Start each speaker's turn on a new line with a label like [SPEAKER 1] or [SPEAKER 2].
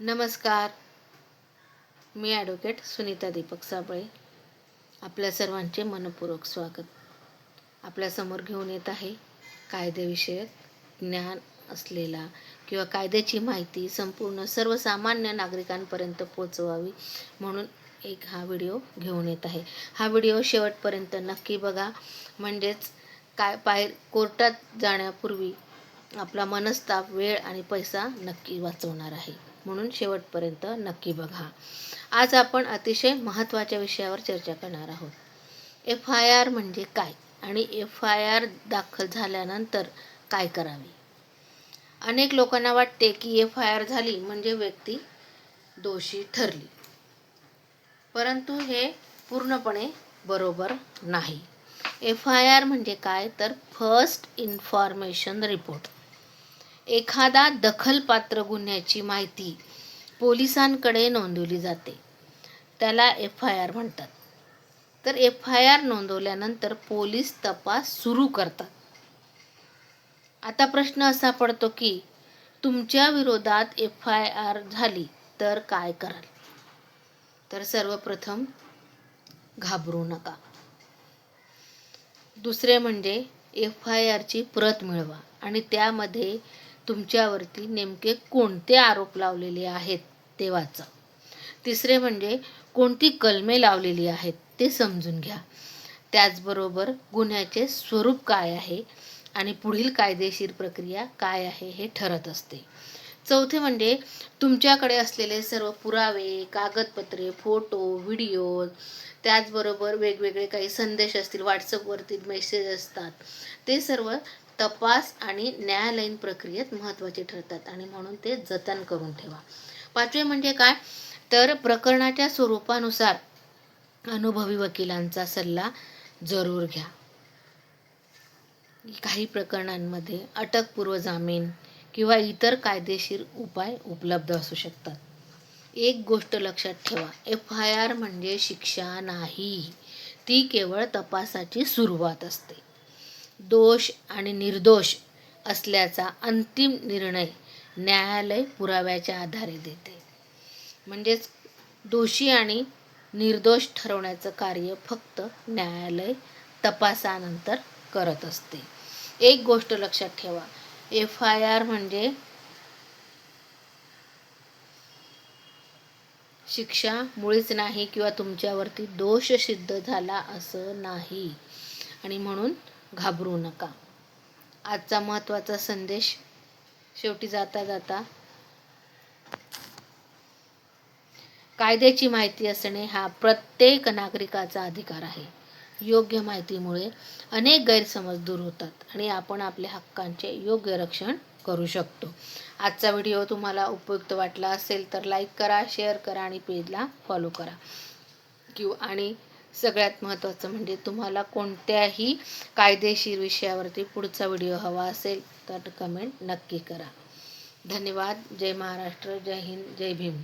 [SPEAKER 1] नमस्कार. मी ॲडव्होकेट सुनीता दीपक साबळे. आपल्या सर्वांचे मनपूर्वक स्वागत. आपल्यासमोर घेऊन येत आहे कायदेविषयक ज्ञान असलेला किंवा कायद्याची माहिती संपूर्ण सर्वसामान्य नागरिकांपर्यंत पोचवावी म्हणून हा व्हिडिओ घेऊन येत आहे. हा व्हिडिओ शेवटपर्यंत नक्की बघा, म्हणजेच कोर्टात जाण्यापूर्वी आपला मनस्ताप, वेळ आणि पैसा नक्की वाचवणार आहे. म्हणून शेवटपर्यंत नक्की बघा. आज आपण अतिशय महत्त्वाच्या विषयावर चर्चा करणार आहोत. FIR म्हणजे काय आणि FIR दाखल झाल्यानंतर काय करावे. अनेक लोकांना वाटते की FIR झाली म्हणजे व्यक्ती दोषी ठरली, परंतु हे पूर्णपणे बरोबर नाही. FIR म्हणजे काय तर फर्स्ट इन्फॉर्मेशन रिपोर्ट. एखादा दखलपात्र गुन्ह्याची माहिती पोलिसांकडे नोंदवली जाते, त्याला FIR म्हणतात. तर FIR नोंदवल्यानंतर पोलीस तपास सुरू करतात. आता प्रश्न असा पडतो की तुमच्या विरोधात FIR झाली तर काय कराल? तर सर्वप्रथम घाबरू नका. दुसरे म्हणजे FIRची प्रत मिळवा आणि त्यामध्ये तुमच्यावरती नेमके कोणते आरोप लावलेले आहेत ते वाचा. तिसरे म्हणजे कोणती कलमे लावलेली आहेत ते समजून घ्या. त्याचबरोबर गुन्ह्याचे स्वरूप काय आहे आणि पुढील कायदेशीर प्रक्रिया काय आहे हे ठरत असते. चौथे म्हणजे तुमच्याकडे असलेले सर्व पुरावे, कागदपत्रे, फोटो, व्हिडिओ, त्याचबरोबर वेगवेगळे काही संदेश असतील, व्हॉट्सअपवरती मेसेज असतात, ते सर्व तपास आणि न्यायालयीन प्रक्रियेत महत्त्वाचे ठरतात आणि म्हणून ते जतन करून ठेवा. पाचवे म्हणजे काय तर प्रकरणाच्या स्वरूपानुसार अनुभवी वकिलांचा सल्ला जरूर घ्या. काही प्रकरणांमध्ये अटकपूर्व जामीन किंवा इतर कायदेशीर उपाय उपलब्ध असू शकतात. एक गोष्ट लक्षात ठेवा, FIR म्हणजे शिक्षा नाही, ती केवळ तपासाची सुरुवात असते. दोष आणि निर्दोष असल्याचा अंतिम निर्णय न्यायालय पुराव्याच्या आधारे देते. म्हणजेच दोषी आणि निर्दोष ठरवण्याचं कार्य फक्त न्यायालय तपासानंतर करत असते. एक गोष्ट लक्षात ठेवा, FIR म्हणजे शिक्षा मुळीच नाही किंवा तुमच्यावरती दोष सिद्ध झाला असं नाही आणि म्हणून घाबरू नका. आजचा महत्त्वाचा संदेश शेवटी जाता जाता, कायद्याची माहिती असणे हा प्रत्येक नागरिकाचा अधिकार आहे. योग्य माहितीमुळे अनेक गैरसमज दूर होतात आणि आपण आपल्या हक्कांचे योग्य रक्षण करू शकतो. आजचा व्हिडिओ तुम्हाला उपयुक्त वाटला असेल तर लाईक करा, शेअर करा आणि पेजला फॉलो करा. आणि सगळ्यात महत्त्वाचं म्हणजे तुम्हाला कोणत्याही कायदेशीर विषयावरती पुढचा व्हिडिओ हवा असेल तर कमेंट नक्की करा. धन्यवाद. जय महाराष्ट्र, जय हिंद, जय भीम.